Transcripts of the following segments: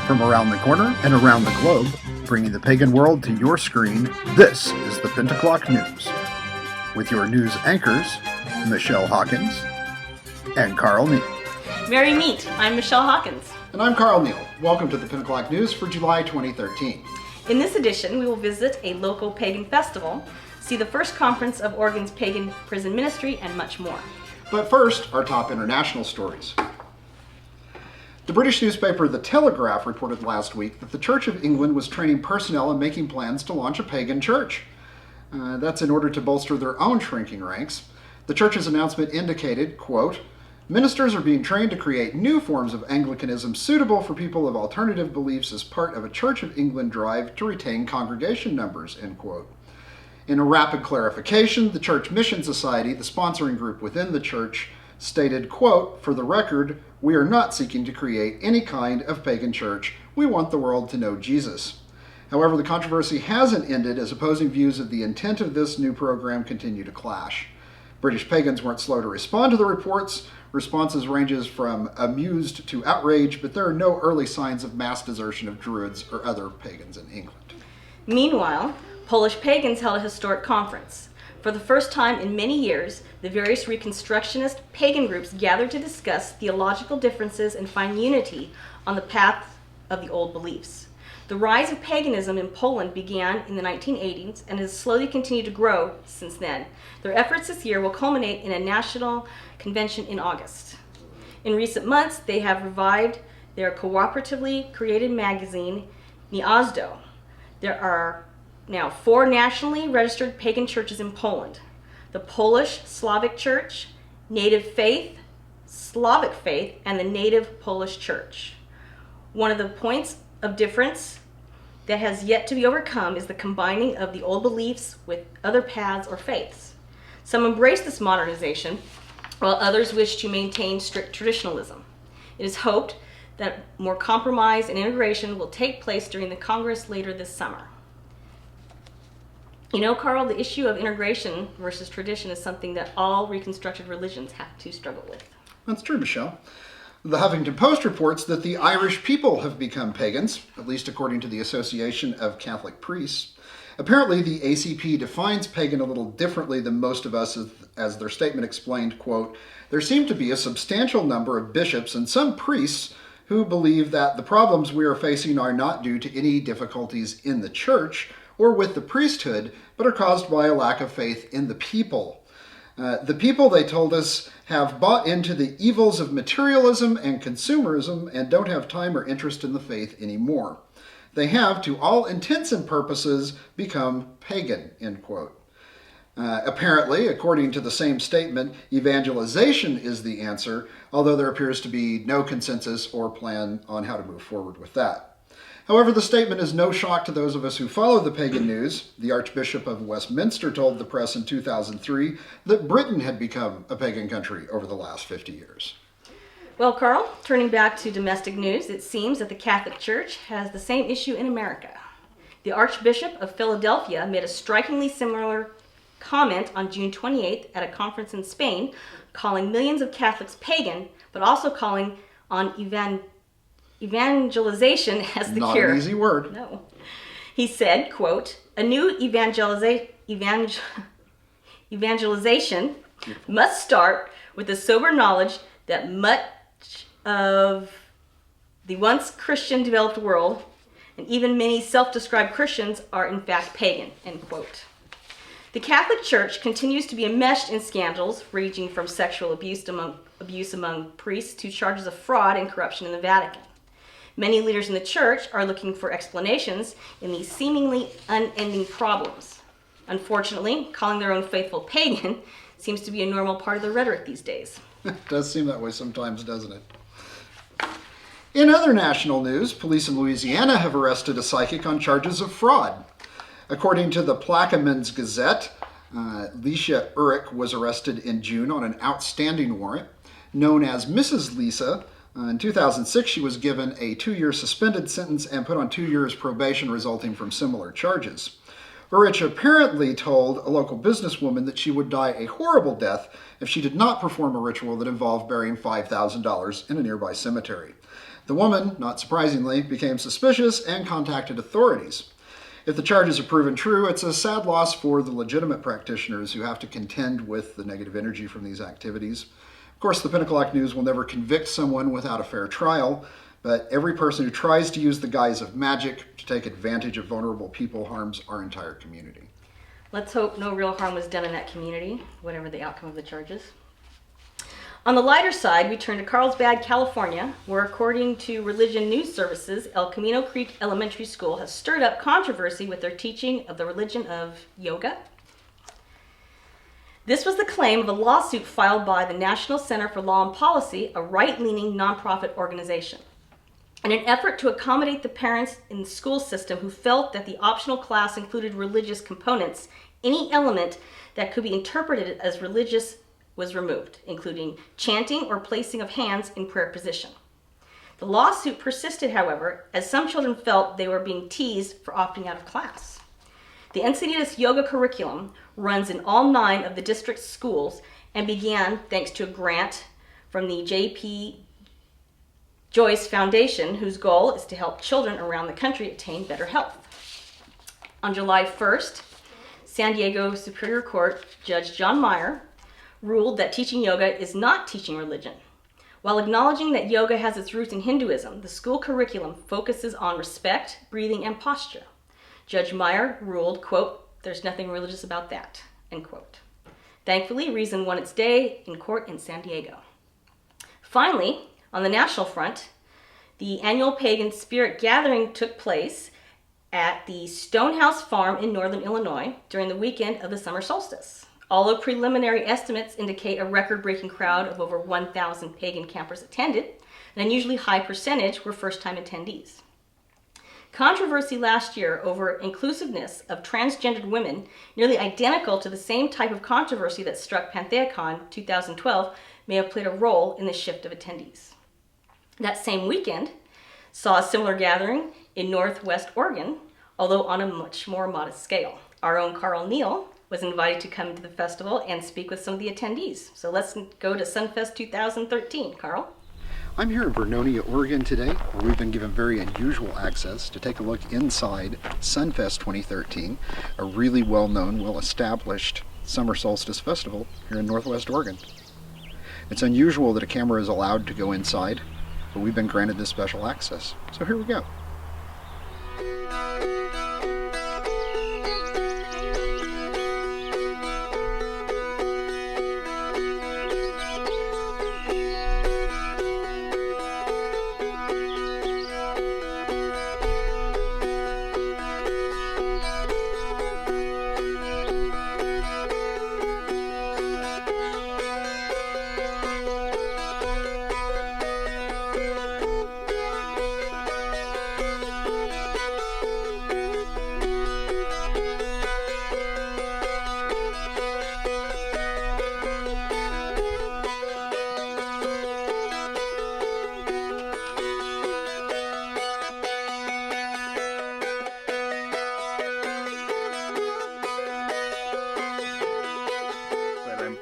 From around the corner and around the globe, bringing the pagan world to your screen, this is the Pent O'Clock News. With your news anchors, Michelle Hawkins and Carl Neal. Merry meet, I'm Michelle Hawkins. And I'm Carl Neal. Welcome to the Pent O'Clock News for July 2013. In this edition, we will visit a local pagan festival, see the first conference of Oregon's pagan prison ministry, and much more. But first, our top international stories. The British newspaper The Telegraph reported last week that the Church of England was training personnel and making plans to launch a pagan church. That's in order to bolster their own shrinking ranks. The church's announcement indicated, quote, "Ministers are being trained to create new forms of Anglicanism suitable for people of alternative beliefs as part of a Church of England drive to retain congregation numbers," end quote. In a rapid clarification, the Church Mission Society, the sponsoring group within the church, stated, quote, "For the record, we are not seeking to create any kind of pagan church. We want the world to know Jesus." However, the controversy hasn't ended as opposing views of the intent of this new program continue to clash. British pagans weren't slow to respond to the reports. Responses ranges from amused to outraged, but there are no early signs of mass desertion of Druids or other pagans in England. Meanwhile, Polish pagans held a historic conference. For the first time in many years, the various Reconstructionist pagan groups gathered to discuss theological differences and find unity on the path of the old beliefs. The rise of paganism in Poland began in the 1980s and has slowly continued to grow since then. Their efforts this year will culminate in a national convention in August. In recent months, they have revived their cooperatively created magazine, Gniazdo. There are now 4 nationally registered pagan churches in Poland: the Polish Slavic Church, Native Faith, Slavic Faith, and the Native Polish Church. One of the points of difference that has yet to be overcome is the combining of the old beliefs with other paths or faiths. Some embrace this modernization, while others wish to maintain strict traditionalism. It is hoped that more compromise and integration will take place during the Congress later this summer. You know, Carl, the issue of integration versus tradition is something that all reconstructed religions have to struggle with. That's true, Michelle. The Huffington Post reports that the Irish people have become pagans, at least according to the Association of Catholic Priests. Apparently, the ACP defines pagan a little differently than most of us, as their statement explained, quote, "There seem to be a substantial number of bishops and some priests who believe that the problems we are facing are not due to any difficulties in the church or with the priesthood, but are caused by a lack of faith in the people. The people, they told us, have bought into the evils of materialism and consumerism and don't have time or interest in the faith anymore. They have, to all intents and purposes, become pagan," end quote. Apparently, according to the same statement, evangelization is the answer, although there appears to be no consensus or plan on how to move forward with that. However, the statement is no shock to those of us who follow the pagan news. The Archbishop of Westminster told the press in 2003 that Britain had become a pagan country over the last 50 years. Well, Carl, turning back to domestic news, it seems that the Catholic Church has the same issue in America. The Archbishop of Philadelphia made a strikingly similar comment on June 28th at a conference in Spain, calling millions of Catholics pagan, but also calling on evangelization as the Not cure. Not an easy word. No. He said, quote, "A new evangelization must start with the sober knowledge that much of the once Christian developed world, and even many self-described Christians, are in fact pagan," end quote. The Catholic Church continues to be enmeshed in scandals ranging from sexual abuse among priests to charges of fraud and corruption in the Vatican. Many leaders in the church are looking for explanations in these seemingly unending problems. Unfortunately, calling their own faithful pagan seems to be a normal part of the rhetoric these days. It does seem that way sometimes, doesn't it? In other national news, police in Louisiana have arrested a psychic on charges of fraud. According to the Plaquemines Gazette, Leisha Urich was arrested in June on an outstanding warrant. Known as Mrs. Lisa, in 2006 she was given a 2-year suspended sentence and put on 2 years probation resulting from similar charges. Urich apparently told a local businesswoman that she would die a horrible death if she did not perform a ritual that involved burying $5,000 in a nearby cemetery. The woman, not surprisingly, became suspicious and contacted authorities. If the charges are proven true, it's a sad loss for the legitimate practitioners who have to contend with the negative energy from these activities. Of course, the Pent O'Clock News will never convict someone without a fair trial, but every person who tries to use the guise of magic to take advantage of vulnerable people harms our entire community. Let's hope no real harm was done in that community, whatever the outcome of the charges. On the lighter side, we turn to Carlsbad, California, where according to Religion News Services, El Camino Creek Elementary School has stirred up controversy with their teaching of the religion of yoga. This was the claim of a lawsuit filed by the National Center for Law and Policy, a right-leaning nonprofit organization. In an effort to accommodate the parents in the school system who felt that the optional class included religious components, any element that could be interpreted as religious was removed, including chanting or placing of hands in prayer position. The lawsuit persisted, however, as some children felt they were being teased for opting out of class. The Encinitas yoga curriculum runs in all 9 of the district's schools and began thanks to a grant from the J.P. Joyce Foundation, whose goal is to help children around the country attain better health. On July 1st, San Diego Superior Court Judge John Meyer ruled that teaching yoga is not teaching religion. While acknowledging that yoga has its roots in Hinduism, the school curriculum focuses on respect, breathing, and posture. Judge Meyer ruled, quote, "There's nothing religious about that," end quote. Thankfully, reason won its day in court in San Diego. Finally, on the national front, the annual Pagan Spirit Gathering took place at the Stonehouse Farm in northern Illinois during the weekend of the summer solstice. Although preliminary estimates indicate a record-breaking crowd of over 1,000 pagan campers attended, an unusually high percentage were first-time attendees. Controversy last year over inclusiveness of transgendered women, nearly identical to the same type of controversy that struck PantheaCon 2012, may have played a role in the shift of attendees. That same weekend saw a similar gathering in Northwest Oregon, although on a much more modest scale. Our own Carl Neal was invited to come to the festival and speak with some of the attendees. So let's go to Sunfest 2013. Carl? I'm here in Vernonia, Oregon today, where we've been given very unusual access to take a look inside Sunfest 2013, a really well-known, well-established summer solstice festival here in Northwest Oregon. It's unusual that a camera is allowed to go inside, but we've been granted this special access. So here we go.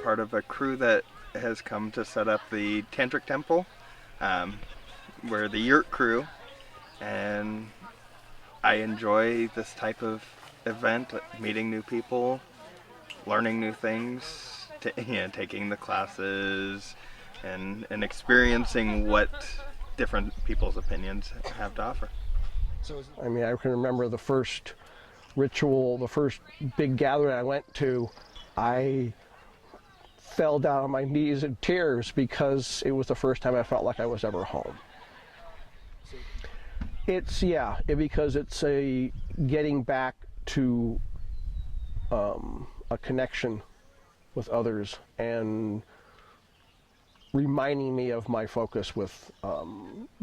Part of a crew that has come to set up the Tantric Temple. We're the Yurt crew, and I enjoy this type of event, meeting new people, learning new things, taking the classes, and experiencing what different people's opinions have to offer. I mean, I can remember the first ritual, the first big gathering I went to, I fell down on my knees in tears because it was the first time I felt like I was ever home. Because it's a getting back to a connection with others and reminding me of my focus with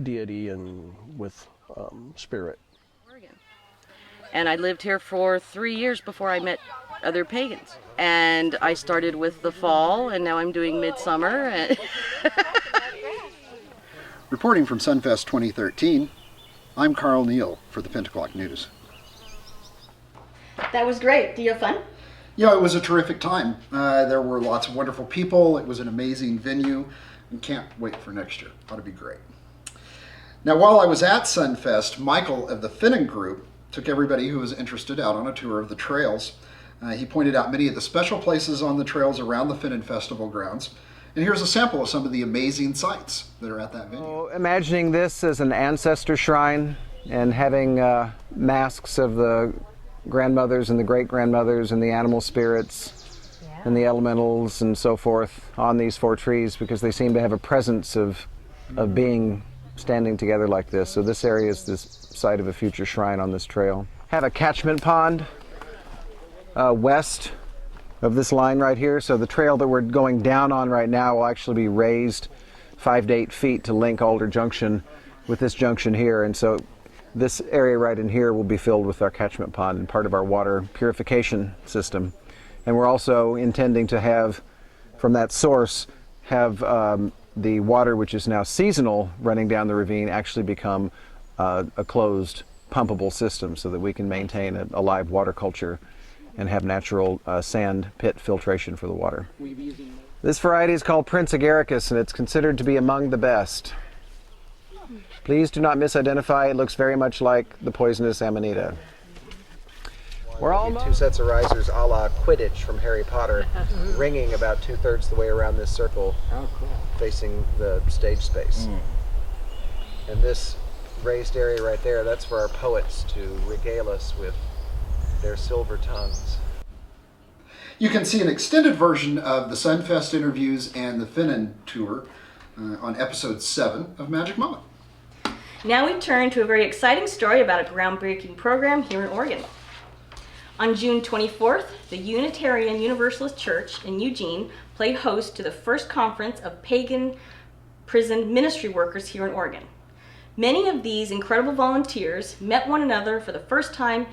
deity and with spirit. Oregon. And I lived here for 3 years before I met other pagans. And I started with the fall, and now I'm doing midsummer. Reporting from Sunfest 2013, I'm Carl Neal for the Pent O'Clock News. That was great. Did you have fun? Yeah, it was a terrific time. There were lots of wonderful people. It was an amazing venue, and can't wait for next year. Ought to be great. Now, while I was at Sunfest, Michael of the Finnan group took everybody who was interested out on a tour of the trails. He pointed out many of the special places on the trails around the Finnan Festival grounds. And here's a sample of some of the amazing sights that are at that venue. So, imagining this as an ancestor shrine and having masks of the grandmothers and the great-grandmothers and the animal spirits and the elementals and so forth on these 4 trees, because they seem to have a presence of being standing together like this. So this area is this site of a future shrine on this trail. Have a catchment pond west of this line right here. So the trail that we're going down on right now will actually be raised 5 to 8 feet to link Alder Junction with this junction here. And so this area right in here will be filled with our catchment pond and part of our water purification system. And we're also intending to have, from that source, have the water, which is now seasonal running down the ravine, actually become a closed pumpable system so that we can maintain a live water culture and have natural sand pit filtration for the water. This variety is called Prince Agaricus, and it's considered to be among the best. Please do not misidentify. It looks very much like the poisonous Amanita. We're almost 2 sets of risers a la Quidditch from Harry Potter, ringing about 2/3 the way around this circle, facing the stage space. And this raised area right there, that's for our poets to regale us with their silver tongues. You can see an extended version of the Sunfest interviews and the Finnan tour on episode 7 of Magic Moment. Now we turn to a very exciting story about a groundbreaking program here in Oregon. On June 24th, the Unitarian Universalist Church in Eugene played host to the first conference of pagan prison ministry workers here in Oregon. Many of these incredible volunteers met one another for the first time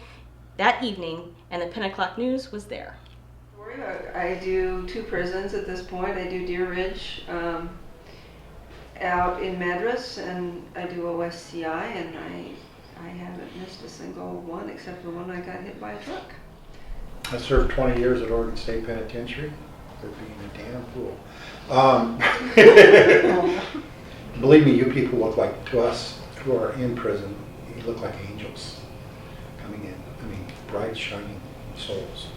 that evening, and the Pent O'Clock News was there. I do 2 prisons at this point. I do Deer Ridge out in Madras, and I do OSCI, and I haven't missed a single one except the one I got hit by a truck. I served 20 years at Oregon State Penitentiary for being a damn fool. Believe me, you people look like, to us who are in prison, you look like angels coming in. I mean, bright, shining souls.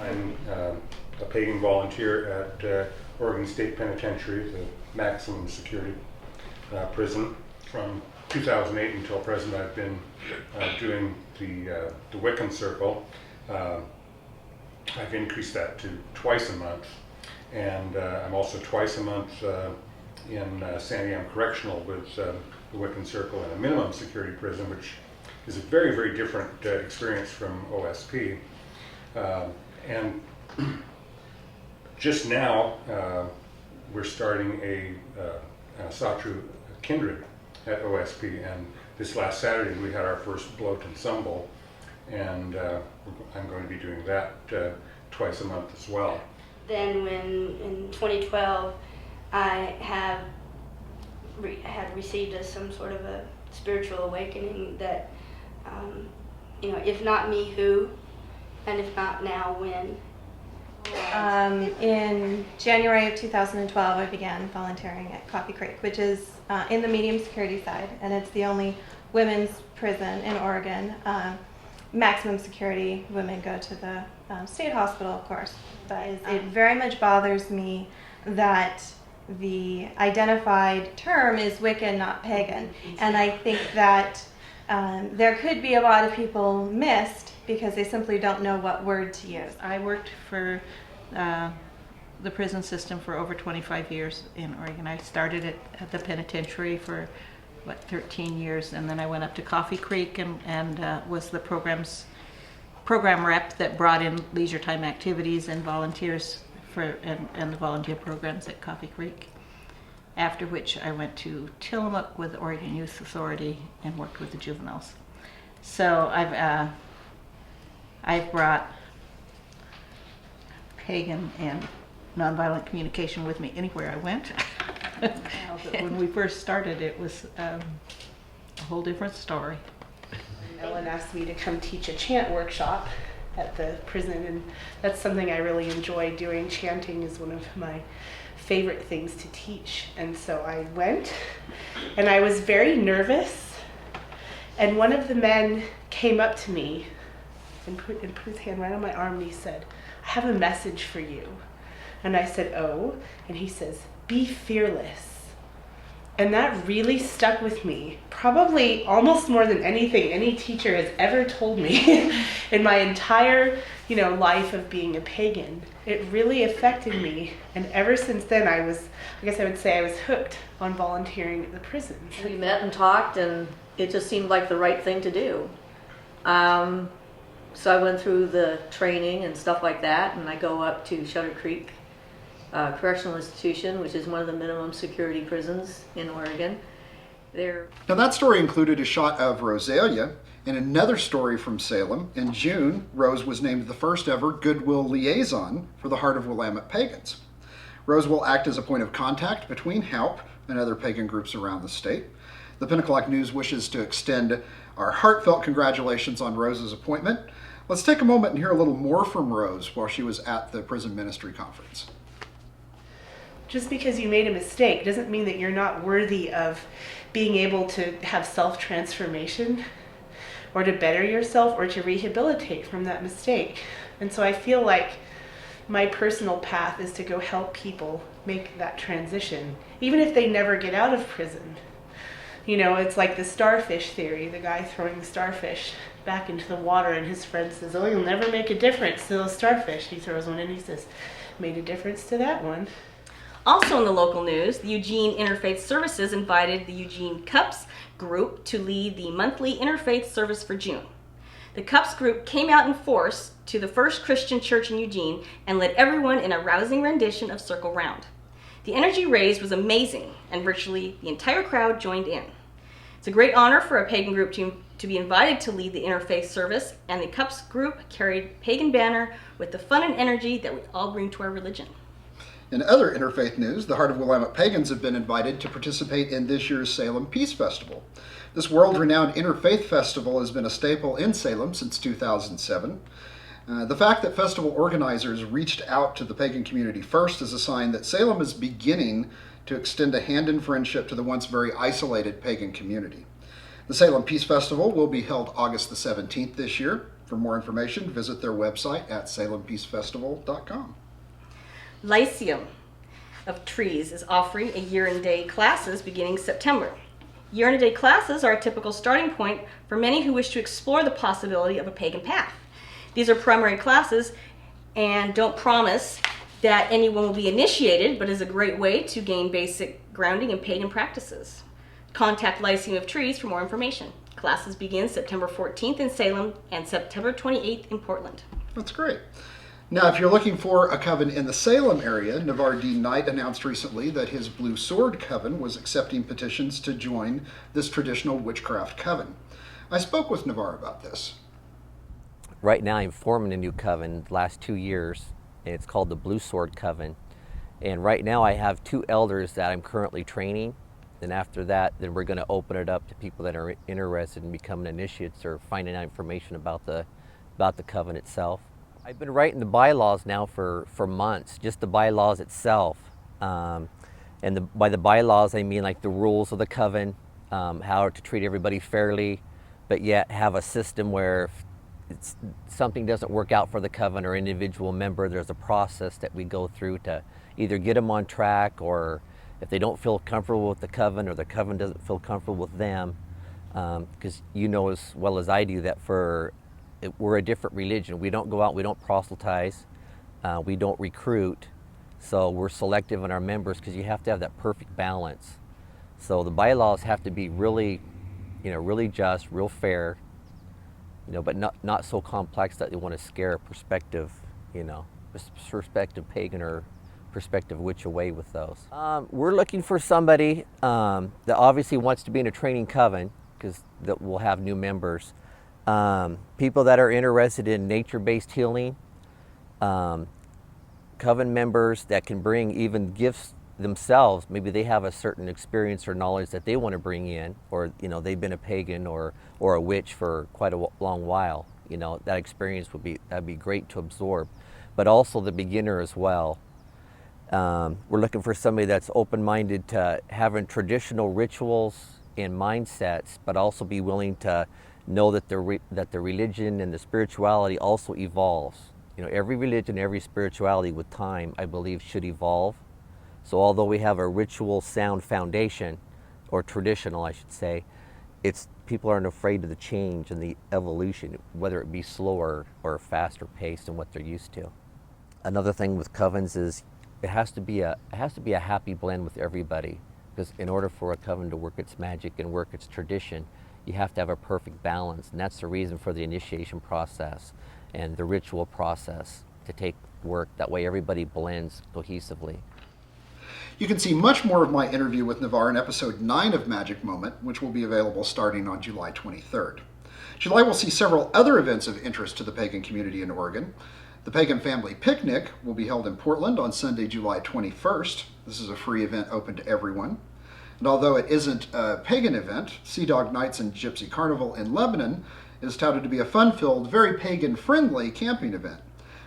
I'm a pagan volunteer at Oregon State Penitentiary, the maximum security prison. From 2008 until present, I've been doing the Wiccan circle. I've increased that to twice a month, and I'm also twice a month in Santiam Correctional with the Wiccan circle in a minimum security prison, which is a very, very different experience from OSP. And just now, we're starting a Satru Kindred at OSP, and this last Saturday we had our first bloat and stumble, and I'm going to be doing that twice a month as well. Then when in 2012 I had received some sort of a spiritual awakening that, if not me, who? And if not now, when? In January of 2012, I began volunteering at Coffee Creek, which is in the medium security side, and it's the only women's prison in Oregon. Maximum security, women go to the state hospital, of course, but it very much bothers me that the identified term is Wiccan, not pagan, and I think that there could be a lot of people missed because they simply don't know what word to use. I worked for the prison system for over 25 years in Oregon. I started at the penitentiary for 13 years, and then I went up to Coffee Creek and was the program rep that brought in leisure time activities and volunteers and the volunteer programs at Coffee Creek. After which I went to Tillamook with the Oregon Youth Authority and worked with the juveniles. So I've brought pagan and nonviolent communication with me anywhere I went. But when we first started, it was a whole different story. Ellen asked me to come teach a chant workshop at the prison, and that's something I really enjoy doing. Chanting is one of my favorite things to teach, and so I went, And I was very nervous. And one of the men came up to me and put his hand right on my arm, and he said, "I have a message for you." And I said, "Oh?" And he says, "Be fearless." And that really stuck with me, probably almost more than anything any teacher has ever told me in my entire, life of being a pagan. It really affected me, and ever since then I guess I would say I was hooked on volunteering at the prison. We met and talked, and it just seemed like the right thing to do. So I went through the training and stuff like that, and I go up to Shutter Creek Correctional Institution, which is one of the minimum security prisons in Oregon. Now that story included a shot of Rosalia. In another story from Salem, in June, Rose was named the first ever Goodwill Liaison for the Heart of Willamette Pagans. Rose will act as a point of contact between HALP and other pagan groups around the state. The Pent O'Clock News wishes to extend our heartfelt congratulations on Rose's appointment. Let's take a moment and hear a little more from Rose while she was at the prison ministry conference. Just because you made a mistake doesn't mean that you're not worthy of being able to have self-transformation or to better yourself or to rehabilitate from that mistake. And so I feel like my personal path is to go help people make that transition, even if they never get out of prison. It's like the starfish theory, the guy throwing the starfish back into the water, and his friend says, "Oh, you'll never make a difference to those starfish." He throws one in, he says, "Made a difference to that one." Also in the local news, the Eugene Interfaith Services invited the Eugene Cups group to lead the monthly interfaith service for June. The Cups group came out in force to the First Christian Church in Eugene and led everyone in a rousing rendition of Circle Round. The energy raised was amazing, and virtually the entire crowd joined in. It's a great honor for a pagan group to be invited to lead the interfaith service, and the Cups group carried pagan banner with the fun and energy that we all bring to our religion. In other interfaith news, the Heart of Willamette Pagans have been invited to participate in this year's Salem Peace Festival. This world-renowned interfaith festival has been a staple in Salem since 2007. The fact that festival organizers reached out to the pagan community first is a sign that Salem is beginning to extend a hand in friendship to the once very isolated pagan community. The Salem Peace Festival will be held August the 17th this year. For more information, visit their website at salempeacefestival.com. Lyceum of Trees is offering a year-and-day classes beginning September. Year-and-a-day classes are a typical starting point for many who wish to explore the possibility of a pagan path. These are primary classes and don't promise that anyone will be initiated, but is a great way to gain basic grounding in pagan practices. Contact Lyceum of Trees for more information. Classes begin September 14th in Salem and September 28th in Portland. That's great. Now, if you're looking for a coven in the Salem area, Navarre D. Knight announced recently that his Blue Sword Coven was accepting petitions to join this traditional witchcraft coven. I spoke with Navarre about this. Right now I'm forming a new coven the last 2 years, and it's called the Blue Sword Coven. And right now I have 2 elders that I'm currently training. And after that, then we're going to open it up to people that are interested in becoming initiates or finding out information about the coven itself. I've been writing the bylaws now for months, just the bylaws itself. By the bylaws, I mean like the rules of the coven, how to treat everybody fairly, but yet have a system where if something doesn't work out for the coven or individual member, there's a process that we go through to either get them on track, or if they don't feel comfortable with the coven or the coven doesn't feel comfortable with them, because you know as well as I do that we're a different religion. We don't go out, we don't proselytize, we don't recruit, so we're selective in our members because you have to have that perfect balance. So the bylaws have to be really, really just, real fair, but not so complex that they want to scare a prospective pagan or prospective witch away with those. We're looking for somebody that obviously wants to be in a training coven, because that will have new members. People that are interested in nature-based healing, coven members that can bring even gifts themselves. Maybe they have a certain experience or knowledge that they want to bring in, or they've been a pagan or a witch for quite a long while. That experience that'd be great to absorb, but also the beginner as well. We're looking for somebody that's open-minded to having traditional rituals and mindsets, but also be willing to know that the religion and the spirituality also evolves. You know, every religion, every spirituality with time, I believe, should evolve. So although we have a ritual sound foundation, or traditional, I should say, people aren't afraid of the change and the evolution, whether it be slower or faster paced than what they're used to. Another thing with covens is it has to be a happy blend with everybody, because in order for a coven to work its magic and work its tradition, you have to have a perfect balance, and that's the reason for the initiation process and the ritual process to take work. That way everybody blends cohesively. You can see much more of my interview with Navarre in episode 9 of Magic Moment, which will be available starting on July 23rd. July will see several other events of interest to the pagan community in Oregon. The Pagan Family Picnic will be held in Portland on Sunday, July 21st. This is a free event open to everyone. And although it isn't a pagan event, Sea Dog Nights and Gypsy Carnival in Lebanon is touted to be a fun-filled, very pagan-friendly camping event.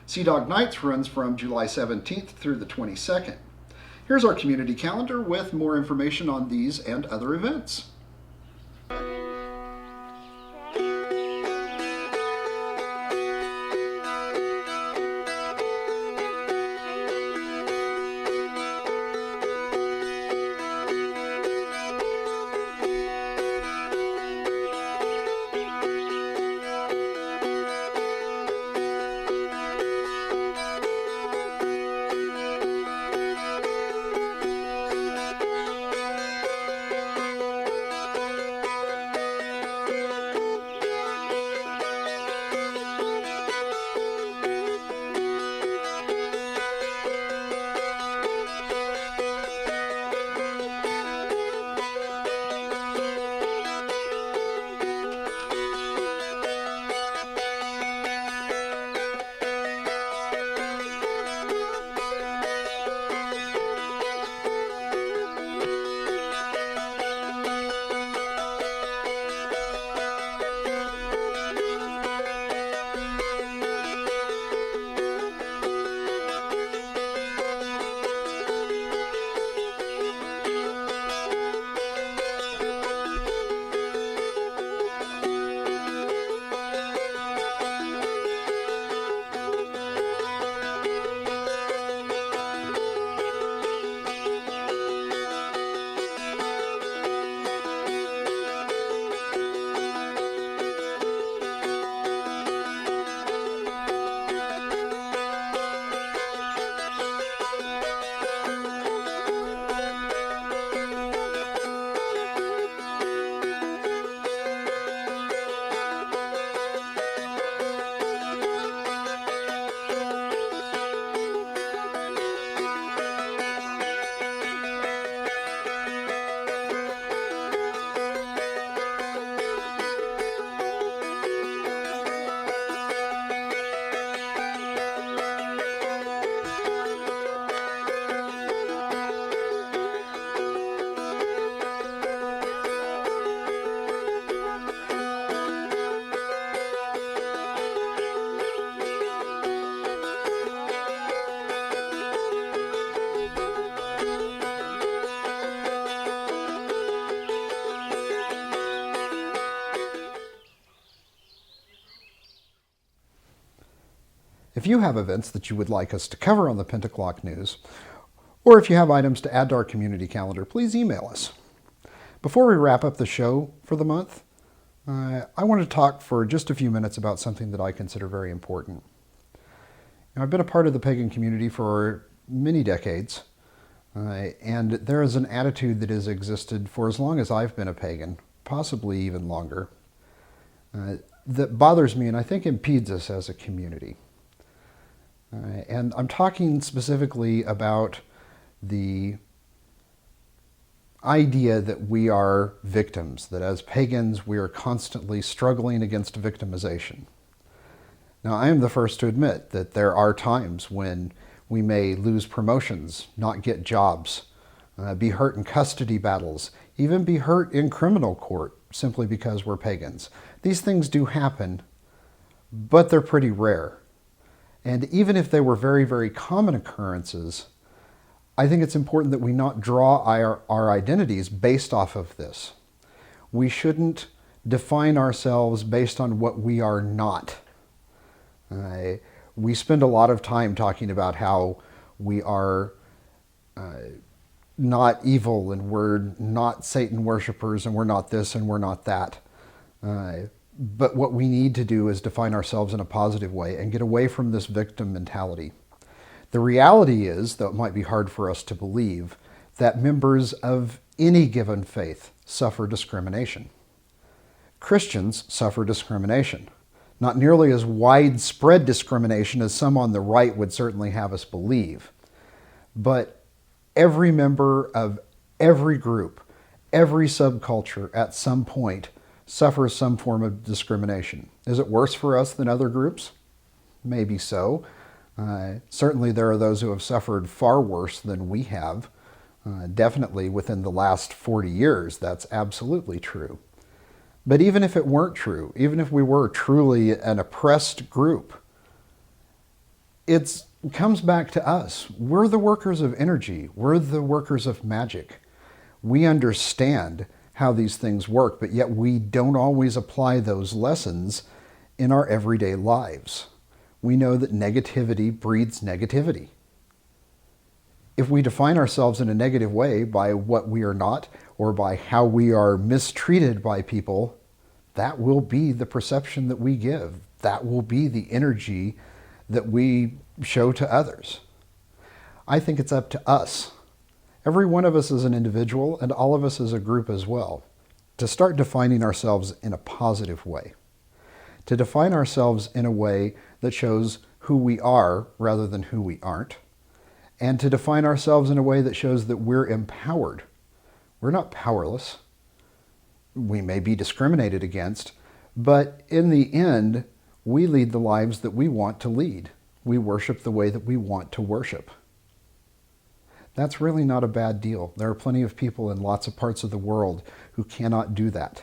Sea Dog Nights runs from July 17th through the 22nd. Here's our community calendar with more information on these and other events. If you have events that you would like us to cover on the Pent O'Clock News, or if you have items to add to our community calendar, please email us. Before we wrap up the show for the month, I want to talk for just a few minutes about something that I consider very important. Now, I've been a part of the pagan community for many decades, and there is an attitude that has existed for as long as I've been a pagan, possibly even longer, that bothers me and I think impedes us as a community. And I'm talking specifically about the idea that we are victims, that as pagans we are constantly struggling against victimization. Now, I am the first to admit that there are times when we may lose promotions, not get jobs, be hurt in custody battles, even be hurt in criminal court simply because we're pagans. These things do happen, but they're pretty rare. And even if they were very, very common occurrences, I think it's important that we not draw our identities based off of this. We shouldn't define ourselves based on what we are not. We spend a lot of time talking about how we are not evil and we're not Satan worshipers and we're not this and we're not that. But what we need to do is define ourselves in a positive way and get away from this victim mentality. The reality is, though it might be hard for us to believe, that members of any given faith suffer discrimination. Christians suffer discrimination. Not nearly as widespread discrimination as some on the right would certainly have us believe. But every member of every group, every subculture at some point suffers some form of discrimination. Is it worse for us than other groups? Maybe so. Certainly there are those who have suffered far worse than we have. Definitely within the last 40 years, that's absolutely true. But even if it weren't true, even if we were truly an oppressed group, it comes back to us. We're the workers of energy. We're the workers of magic. We understand how these things work, but yet we don't always apply those lessons in our everyday lives. We know that negativity breeds negativity. If we define ourselves in a negative way by what we are not, or by how we are mistreated by people, that will be the perception that we give. That will be the energy that we show to others. I think it's up to us, every one of us as an individual and all of us as a group as well, to start defining ourselves in a positive way. To define ourselves in a way that shows who we are rather than who we aren't. And to define ourselves in a way that shows that we're empowered. We're not powerless. We may be discriminated against, but in the end, we lead the lives that we want to lead. We worship the way that we want to worship. That's really not a bad deal. There are plenty of people in lots of parts of the world who cannot do that,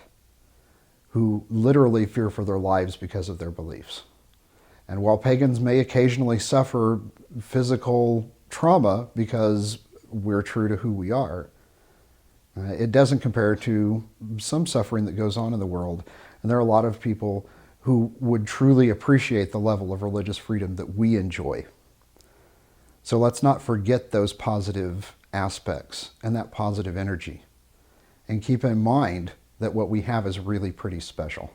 who literally fear for their lives because of their beliefs. And while pagans may occasionally suffer physical trauma because we're true to who we are, it doesn't compare to some suffering that goes on in the world. And there are a lot of people who would truly appreciate the level of religious freedom that we enjoy. So let's not forget those positive aspects and that positive energy. And keep in mind that what we have is really pretty special.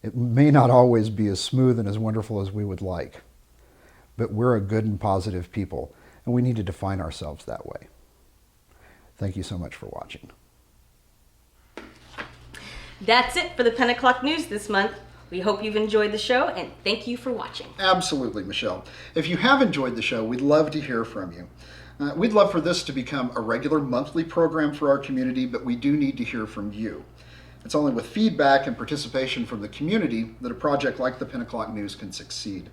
It may not always be as smooth and as wonderful as we would like, but we're a good and positive people, and we need to define ourselves that way. Thank you so much for watching. That's it for the Pent O'Clock News this month. We hope you've enjoyed the show, and thank you for watching. Absolutely, Michelle. If you have enjoyed the show, we'd love to hear from you. We'd love for this to become a regular monthly program for our community, but we do need to hear from you. It's only with feedback and participation from the community that a project like the Pent O'Clock News can succeed.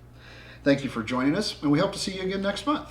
Thank you for joining us, and we hope to see you again next month.